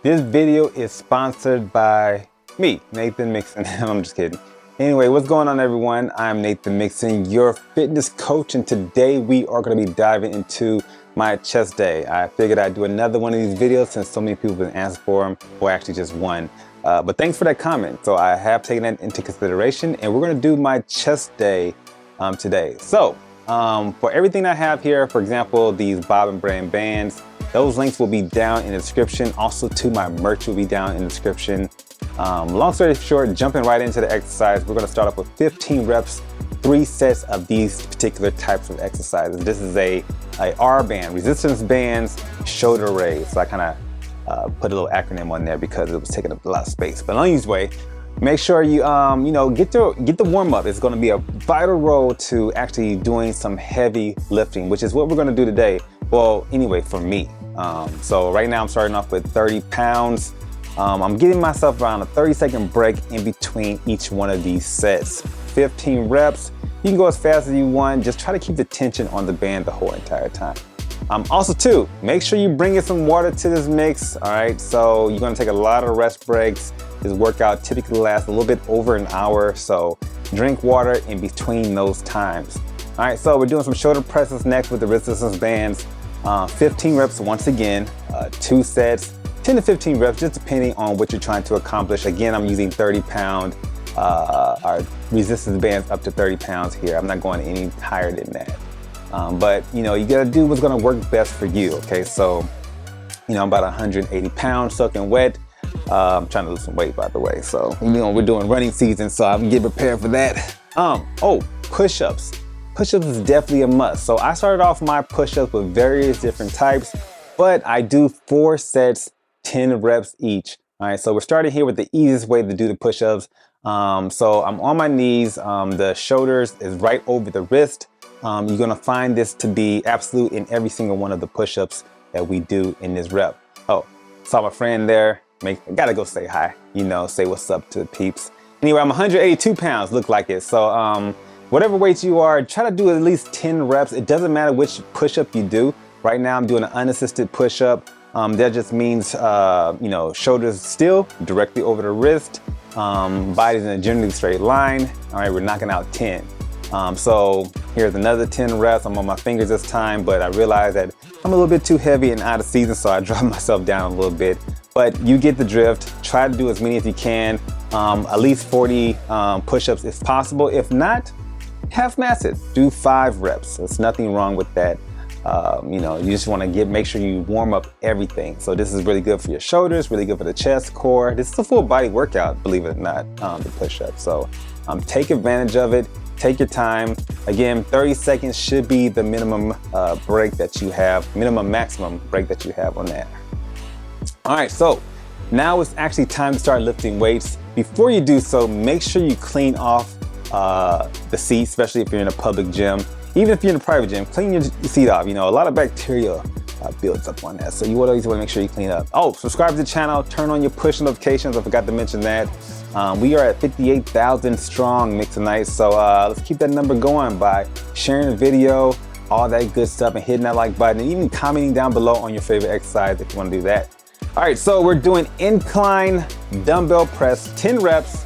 This video is sponsored by me, Nathen Mixon. I'm just kidding. Anyway, what's going on, everyone? I'm Nathen Mixon, your fitness coach, and today we are going to be diving into my chest day. I figured I'd do another one of these videos since so many people have been asked for them, or actually just one. But thanks for that comment. So I have taken that into consideration, and we're going to do my chest day today. So for everything I have here, for example, these bob and brain bands, those links will be down in the description. Also to my merch will be down in the description. Long story short, jumping right into the exercise, we're going to start off with 15 reps, 3 sets of these particular types of exercises. This is a R band, resistance bands, shoulder raise. So I kind of put a little acronym on there because it was taking up a lot of space. But anyway, make sure you get the warm up. It's going to be a vital role to actually doing some heavy lifting, which is what we're going to do today. Well, anyway, for me. So right now I'm starting off with 30 pounds. I'm giving myself around a 30-second break in between each one of these sets. 15 reps. You can go as fast as you want. Just try to keep the tension on the band the whole entire time. Also too, make sure you bring in some water to this mix. All right, so you're gonna take a lot of rest breaks. This workout typically lasts a little bit over an hour, so drink water in between those times. All right, so we're doing some shoulder presses next with the resistance bands. 15 reps once again, 2 sets, 10 to 15 reps, just depending on what you're trying to accomplish. Again, I'm using 30-pound our resistance bands up to 30 pounds here. I'm not going any higher than that. But you gotta do what's gonna work best for you, okay? So, I'm about 180 pounds soaking wet. I'm trying to lose some weight, by the way. So, we're doing running season, so I'm getting prepared for that. Push-ups. Push-ups is definitely a must. So I started off my push-ups with various different types, but I do 4 sets, 10 reps each. All right, so we're starting here with the easiest way to do the push-ups. So I'm on my knees. The shoulders is right over the wrist. You're gonna find this to be absolute in every single one of the push-ups that we do in this rep. Oh, saw my friend there. Gotta go say hi, say what's up to the peeps. Anyway, I'm 182 pounds, look like it. So whatever weight you are, try to do at least 10 reps. It doesn't matter which push-up you do. Right now I'm doing an unassisted push-up. That just means, shoulders still directly over the wrist, body's in a generally straight line. All right, we're knocking out 10. So here's another 10 reps. I'm on my fingers this time, but I realized that I'm a little bit too heavy and out of season, so I dropped myself down a little bit. But you get the drift. Try to do as many as you can. At least 40 push-ups if possible. If not, half-mass it. Do 5 reps. There's nothing wrong with that. You just want to make sure you warm up everything. So this is really good for your shoulders, really good for the chest, core. This is a full body workout, believe it or not, the push-up. So take advantage of it. Take your time. Again, 30 seconds should be the minimum break that you have, maximum break that you have on that. All right, so now it's actually time to start lifting weights. Before you do so, make sure you clean off the seat, especially if you're in a public gym. Even if you're in a private gym, clean your seat off. A lot of bacteria builds up on that. So you always want to make sure you clean up. Oh, subscribe to the channel, turn on your push notifications. I forgot to mention that. We are at 58,000 strong Mixonites. So let's keep that number going by sharing the video, all that good stuff, and hitting that like button, and even commenting down below on your favorite exercise if you want to do that. All right, so we're doing incline dumbbell press, 10 reps,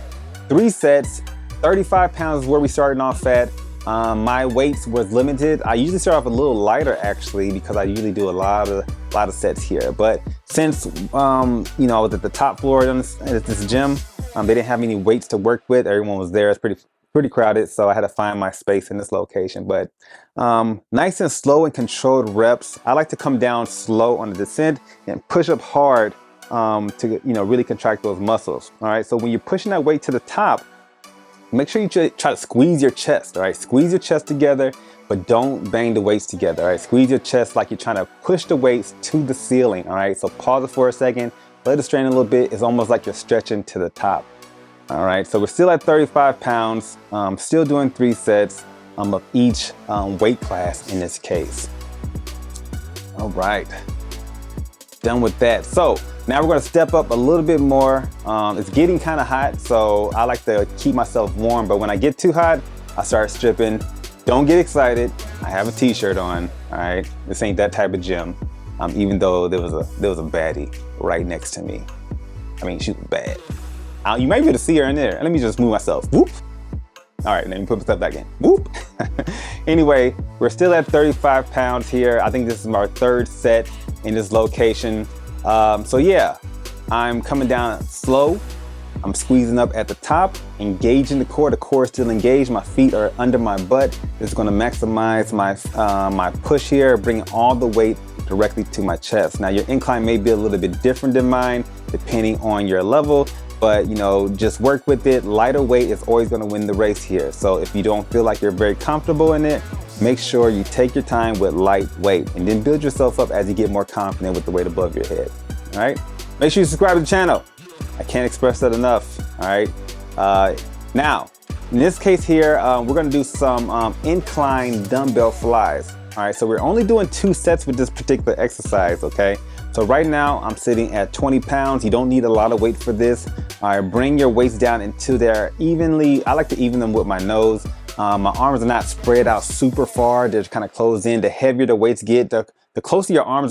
3 sets, 35 pounds is where we started off at. My weights was limited. I usually start off a little lighter actually because I usually do a lot of sets here. But since I was at the top floor at this gym, they didn't have any weights to work with. Everyone was there. It's pretty crowded, so I had to find my space in this location. But nice and slow and controlled reps. I like to come down slow on the descent and push up hard to really contract those muscles. All right. So when you're pushing that weight to the top, make sure you try to squeeze your chest, all right? Squeeze your chest together, but don't bang the weights together, all right? Squeeze your chest like you're trying to push the weights to the ceiling, all right? So pause it for a second, let it strain a little bit. It's almost like you're stretching to the top, all right? So we're still at 35 pounds, still doing 3 sets of each weight class in this case. All right, done with that. So now we're gonna step up a little bit more. It's getting kind of hot, so I like to keep myself warm, but when I get too hot, I start stripping. Don't get excited. I have a t-shirt on, all right? This ain't that type of gym. even though there was a baddie right next to me. I mean, she was bad. You might be able to see her in there. Let me just move myself. Whoop. All right, let me put myself back in. Whoop. Anyway, we're still at 35 pounds here. I think this is our third set in this location. So yeah, I'm coming down slow. I'm squeezing up at the top, engaging the core. The core is still engaged. My feet are under my butt. This is going to maximize my push here, bringing all the weight directly to my chest. Now your incline may be a little bit different than mine, depending on your level, but you know, just work with it. Lighter weight is always going to win the race here. So if you don't feel like you're very comfortable in it, make sure you take your time with light weight and then build yourself up as you get more confident with the weight above your head. All right, make sure you subscribe to the channel. I can't express that enough. All right, now in this case here, we're going to do some incline dumbbell flies. All right, so we're only doing 2 sets with this particular exercise, okay? So right now I'm sitting at 20 pounds. You don't need a lot of weight for this. All right, bring your weights down into there evenly. I like to even them with my nose. My arms are not spread out super far. They're kind of closed in. The heavier the weights get, the closer your hands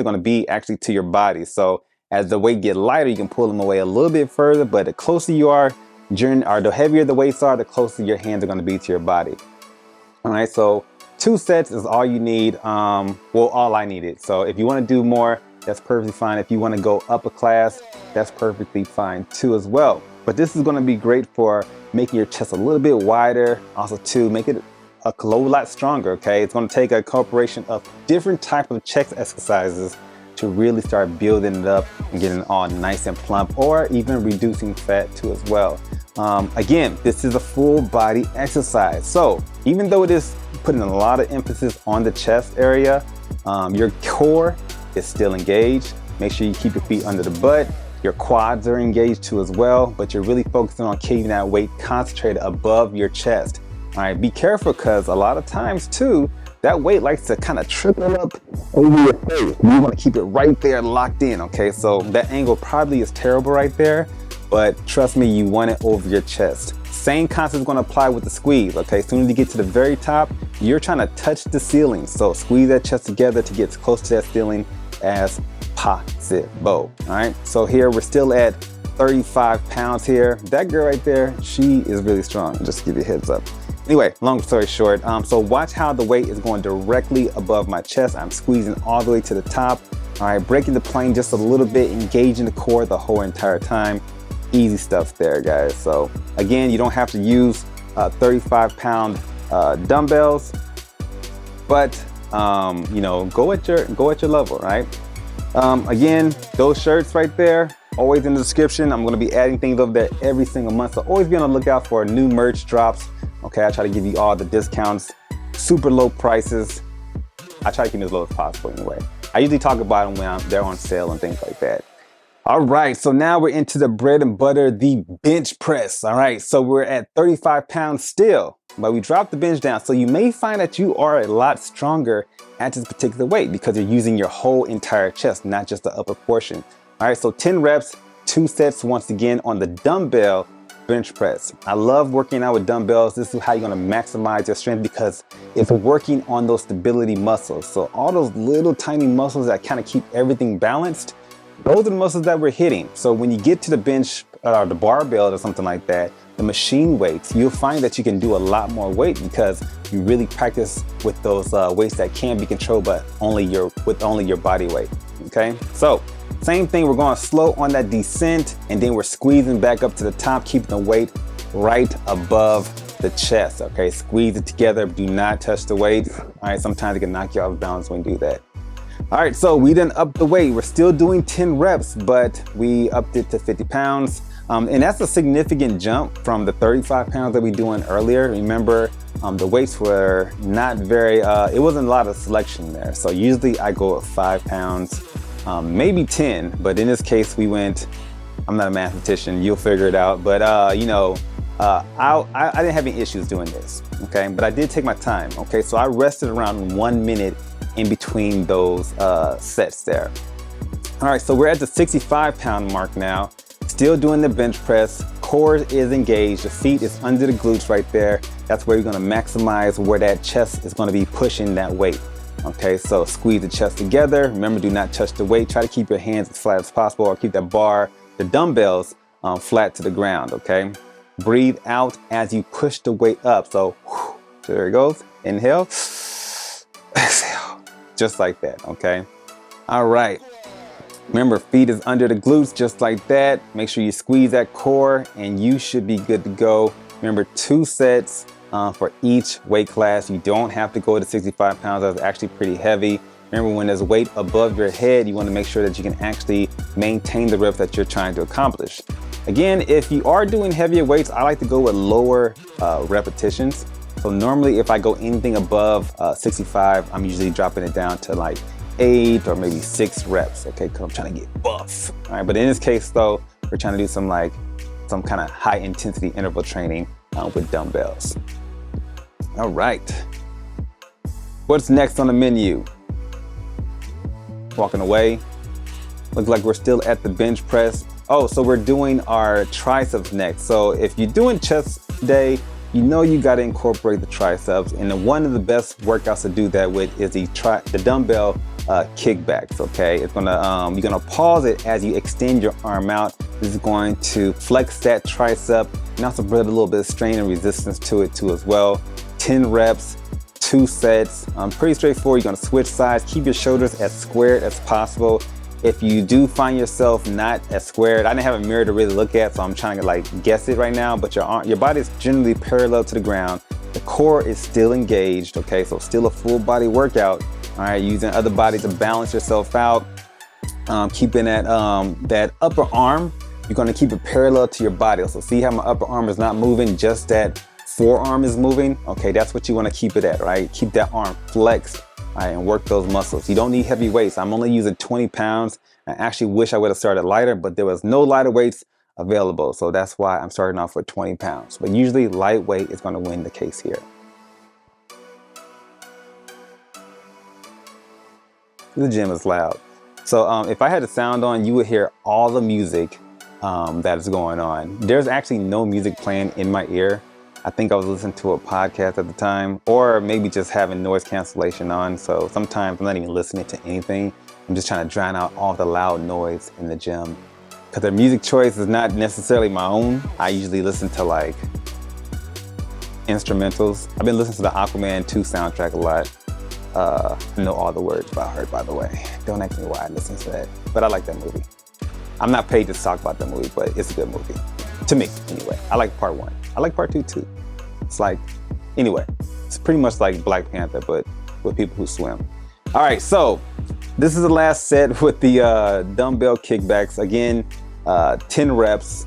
are gonna be actually to your body. So as the weight get lighter, you can pull them away a little bit further, but the closer you are, the heavier the weights are, the closer your hands are gonna be to your body. All right, so 2 sets is all you need. Well, all I needed. So if you want to do more, that's perfectly fine. If you want to go up a class, that's perfectly fine too as well. But this is going to be great for making your chest a little bit wider, also to make it a lot stronger, okay? It's going to take a incorporation of different type of chest exercises to really start building it up and getting it all nice and plump, or even reducing fat too as well. Again, this is a full body exercise. So even though it is putting a lot of emphasis on the chest area, your core is still engaged. Make sure you keep your feet under the butt. Your quads are engaged too as well, but you're really focusing on keeping that weight concentrated above your chest. All right, be careful, because a lot of times too, that weight likes to kind of trickle up over your face. You want to keep it right there locked in, okay? So that angle probably is terrible right there, but trust me, you want it over your chest. Same concept is going to apply with the squeeze, okay? As soon as you get to the very top, you're trying to touch the ceiling. So squeeze that chest together to get as close to that ceiling as possible, all right? So here we're still at 35 pounds here. That girl right there, she is really strong. Just to give you a heads up. Anyway, long story short, so watch how the weight is going directly above my chest. I'm squeezing all the way to the top. All right, breaking the plane just a little bit, engaging the core the whole entire time. Easy stuff there, guys. So again, you don't have to use 35-pound dumbbells, but you know, go at your level, right? Again, those shirts right there, always in the description. I'm going to be adding things over there every single month, so always be on the lookout for new merch drops. Okay, I try to give you all the discounts, super low prices. I try to keep them as low as possible anyway. I usually talk about them when they're on sale and things like that. All right, so now we're into the bread and butter, the bench press. All right, so we're at 35 pounds still, but we dropped the bench down. So you may find that you are a lot stronger at this particular weight because you're using your whole entire chest, not just the upper portion. All right, so 10 reps, 2 sets once again on the dumbbell bench press. I love working out with dumbbells. This is how you're gonna maximize your strength because it's working on those stability muscles. So all those little tiny muscles that kind of keep everything balanced, those are the muscles that we're hitting. So when you get to the bench or the barbell or something like that, the machine weights, you'll find that you can do a lot more weight because you really practice with those weights that can be controlled but only your body weight. Okay, so same thing, we're going slow on that descent and then we're squeezing back up to the top, keeping the weight right above the chest. Okay, squeeze it together, do not touch the weight. All right, sometimes it can knock you off balance when you do that. All right, so we done upped the weight. We're still doing 10 reps, but we upped it to 50 pounds. And that's a significant jump from the 35 pounds that we doing earlier. Remember, the weights were not very, it wasn't a lot of selection there. So usually I go at 5 pounds, maybe 10, but in this case we went, I'm not a mathematician, you'll figure it out. But you know, I didn't have any issues doing this, okay? But I did take my time, okay? So I rested around 1 minute in between those sets there. All right, so we're at the 65-pound mark now. Still doing the bench press, core is engaged, the feet is under the glutes right there. That's where you're gonna maximize where that chest is gonna be pushing that weight. Okay, so squeeze the chest together. Remember, do not touch the weight. Try to keep your hands as flat as possible, or keep that bar, the dumbbells, flat to the ground, okay? Breathe out as you push the weight up. So there it goes. Inhale, exhale, just like that, okay? All right. Remember, feet is under the glutes, just like that. Make sure you squeeze that core and you should be good to go. Remember, 2 sets for each weight class. You don't have to go to 65 pounds. That's actually pretty heavy. Remember, when there's weight above your head, you want to make sure that you can actually maintain the reps that you're trying to accomplish. Again, if you are doing heavier weights, I like to go with lower repetitions. So normally if I go anything above 65, I'm usually dropping it down to like 8 or maybe 6 reps, okay? Because I'm trying to get buff. All right, but in this case though, we're trying to do some kind of high intensity interval training with dumbbells. All right. What's next on the menu? Walking away. Looks like we're still at the bench press. Oh, so we're doing our triceps next. So if you're doing chest day, you know you got to incorporate the triceps. And one of the best workouts to do that with is the dumbbell kickbacks, okay? It's gonna, you're gonna pause it as you extend your arm out. This is going to flex that tricep and also build a little bit of strain and resistance to it too as well. 10 reps, 2 sets, pretty straightforward. You're gonna switch sides, keep your shoulders as squared as possible. If you do find yourself not as squared, I didn't have a mirror to really look at, so I'm trying to guess it right now, but your body is generally parallel to the ground. The core is still engaged, okay? So still a full body workout, all right? Using other body to balance yourself out. Keeping that upper arm, you're gonna keep it parallel to your body. So see how my upper arm is not moving, just that forearm is moving? Okay, that's what you wanna keep it at, right? Keep that arm flexed. All right, and work those muscles. You don't need heavy weights. I'm only using 20 pounds. I actually wish I would have started lighter, but there was no lighter weights available. So that's why I'm starting off with 20 pounds. But usually lightweight is gonna win the case here. The gym is loud. So if I had the sound on, you would hear all the music that is going on. There's actually no music playing in my ear. I think I was listening to a podcast at the time, or maybe just having noise cancellation on. So sometimes I'm not even listening to anything. I'm just trying to drown out all the loud noise in the gym. Because their music choice is not necessarily my own. I usually listen to instrumentals. I've been listening to the Aquaman 2 soundtrack a lot. I know all the words by heart, by the way. Don't ask me why I listen to that, but I like that movie. I'm not paid to talk about the movie, but it's a good movie. To me, anyway. I like part 1. I like part 2 too. It's anyway, it's pretty much like Black Panther, but with people who swim. All right, so this is the last set with the dumbbell kickbacks. Again, 10 reps,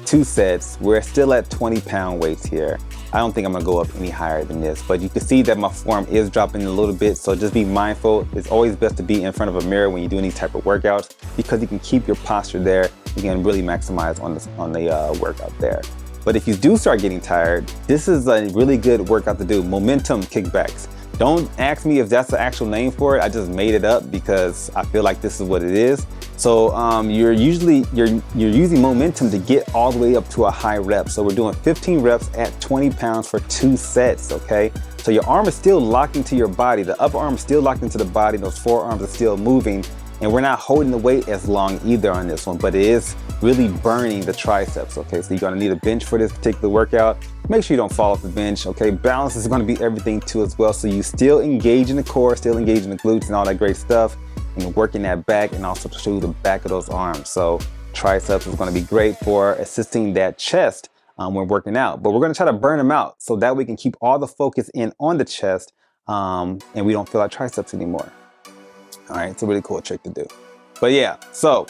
2 sets. We're still at 20-pound weights here. I don't think I'm gonna go up any higher than this, but you can see that my forearm is dropping a little bit, so just be mindful. It's always best to be in front of a mirror when you're doing these type of workouts, because you can keep your posture there. You can really maximize on the workout there. But if you do start getting tired, this is a really good workout to do. Momentum kickbacks. Don't ask me if that's the actual name for it. I just made it up because I feel like this is what it is. So you're using momentum to get all the way up to a high rep. So we're doing 15 reps at 20 pounds for 2 sets, okay? So your arm is still locked into your body. The upper arm is still locked into the body. Those forearms are still moving. And we're not holding the weight as long either on this one, but it is really burning the triceps, okay? So you're gonna need a bench for this particular workout. Make sure you don't fall off the bench, okay? Balance is gonna be everything too as well. So you still engage in the core, still engage in the glutes and all that great stuff, and working that back and also through the back of those arms. So triceps is gonna be great for assisting that chest when working out. But we're gonna try to burn them out so that we can keep all the focus in on the chest and we don't feel our triceps anymore. All right, it's a really cool trick to do. But yeah, so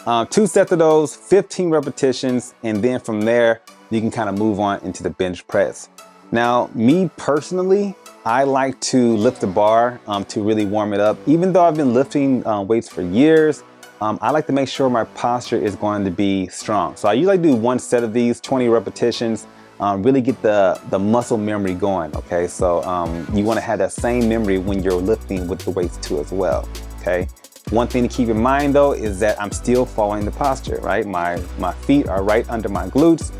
2 sets of those, 15 repetitions, and then from there, you can kind of move on into the bench press. Now, me personally, I like to lift the bar to really warm it up. Even though I've been lifting weights for years, I like to make sure my posture is going to be strong. So I usually do 1 set of these, 20 repetitions, really get the muscle memory going, okay? So you wanna have that same memory when you're lifting with the weights too as well, okay? One thing to keep in mind though is that I'm still following the posture, right? My feet are right under my glutes.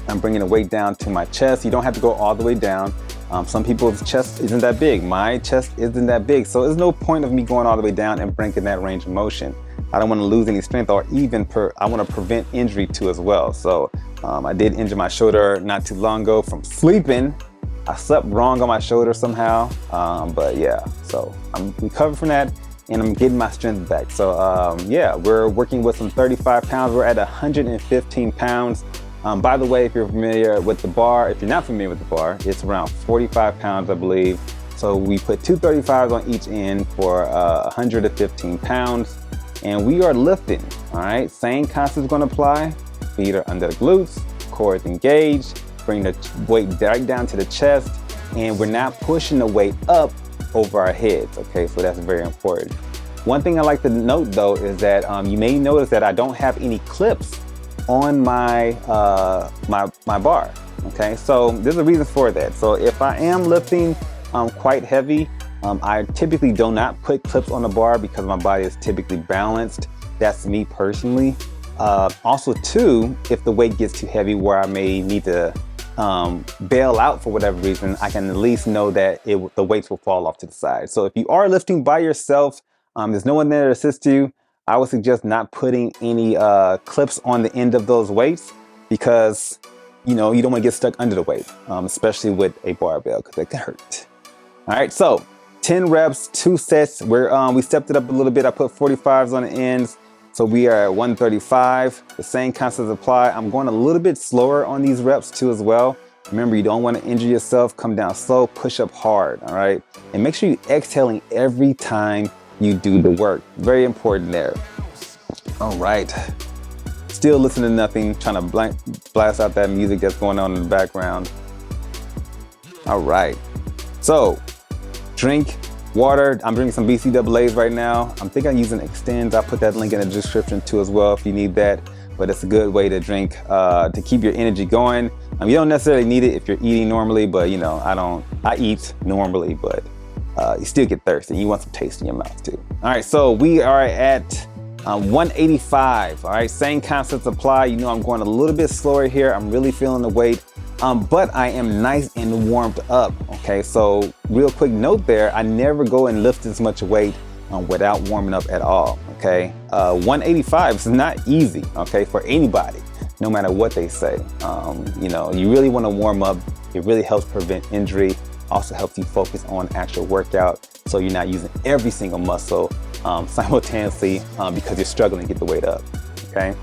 I'm bringing the weight down to my chest. You don't have to go all the way down. Some people's chest isn't that big. My chest isn't that big. So there's no point of me going all the way down and breaking that range of motion. I don't want to lose any strength, or even I want to prevent injury too as well. So I did injure my shoulder not too long ago from sleeping. I slept wrong on my shoulder somehow. But yeah, so I'm recovered from that and I'm getting my strength back. So yeah, we're working with some 35 pounds. We're at 115 pounds. By the way, if you're familiar with the bar, if you're not familiar with the bar, it's around 45 pounds, I believe. So we put two 35s on each end for 115 pounds, and we are lifting, all right? Same concept is gonna apply. Feet are under the glutes, core is engaged, bring the weight right down to the chest, and we're not pushing the weight up over our heads, okay? So that's very important. One thing I like to note though is that you may notice that I don't have any clips on my my bar, okay? So there's a reason for that. So if I am lifting quite heavy, I typically do not put clips on the bar because my body is typically balanced. That's me personally. Also too, if the weight gets too heavy where I may need to bail out for whatever reason, I can at least know that the weights will fall off to the side. So if you are lifting by yourself, there's no one there to assist you, I would suggest not putting any clips on the end of those weights, because you know you don't want to get stuck under the weight, especially with a barbell, because it can hurt. All right, so 10 reps, 2 sets. We stepped it up a little bit. I put 45s on the ends, so we are at 135. The same concepts apply. I'm going a little bit slower on these reps too as well. Remember, you don't want to injure yourself. Come down slow, push up hard, all right? And make sure you're exhaling every time you do the work. Very important there. All right. Still listening to nothing, trying to blast out that music that's going on in the background. All right. So, drink water. I'm drinking some BCAAs right now. I'm thinking I'm using Extends. I'll put that link in the description too as well if you need that. But it's a good way to drink to keep your energy going. You don't necessarily need it if you're eating normally, but you know, I eat normally, but you still get thirsty. You want some taste in your mouth too. All right, so we are at 185. All right, same concepts apply. You know, I'm going a little bit slower here. I'm really feeling the weight, but I am nice and warmed up. Okay, so real quick note there, I never go and lift as much weight without warming up at all. Okay, 185 is not easy. Okay, for anybody, no matter what they say. You know, you really want to warm up. It really helps prevent injury. Also helps you focus on actual workout, so you're not using every single muscle simultaneously because you're struggling to get the weight up. Okay.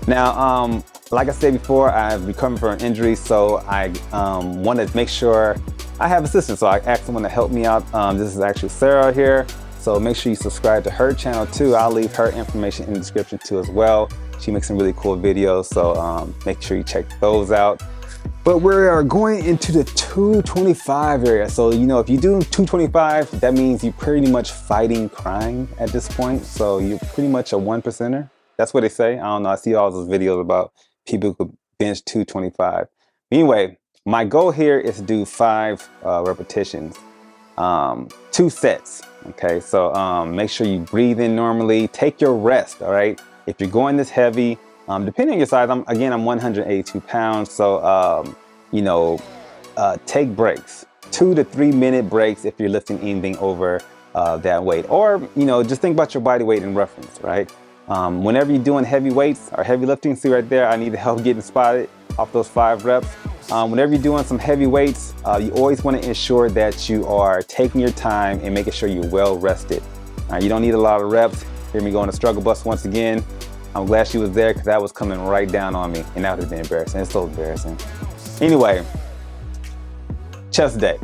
Now, like I said before, I've recovered from an injury, so I want to make sure I have assistance. So I asked someone to help me out. This is actually Sarah here. So make sure you subscribe to her channel too. I'll leave her information in the description too as well. She makes some really cool videos, so make sure you check those out. But we are going into the 225 area. So, you know, if you do 225, that means you're pretty much fighting crime at this point. So you're pretty much a 1%er. That's what they say. I don't know. I see all those videos about people who could bench 225. Anyway, my goal here is to do 5 repetitions, 2 sets. Okay, so make sure you breathe in normally. Take your rest, all right? If you're going this heavy, depending on your size, I'm 182 pounds. So, you know, take breaks, 2 to 3 minute breaks if you're lifting anything over that weight. Or, you know, just think about your body weight in reference, right? Whenever you're doing heavy weights or heavy lifting, see right there, I need help getting spotted off those 5 reps. Whenever you're doing some heavy weights, you always want to ensure that you are taking your time and making sure you're well rested. You don't need a lot of reps. Hear me going to struggle bus once again. I'm glad she was there because that was coming right down on me, and that would have been embarrassing. It's so embarrassing. Anyway, chest day.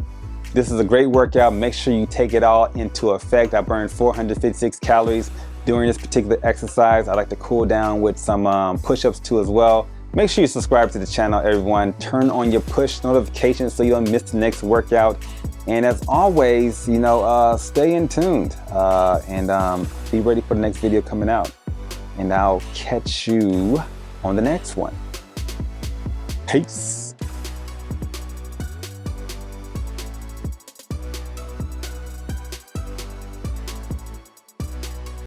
This is a great workout. Make sure you take it all into effect. I burned 456 calories during this particular exercise. I like to cool down with some push-ups too as well. Make sure you subscribe to the channel, everyone. Turn on your push notifications so you don't miss the next workout. And as always, you know, stay in tuned and be ready for the next video coming out. And I'll catch you on the next one. Peace.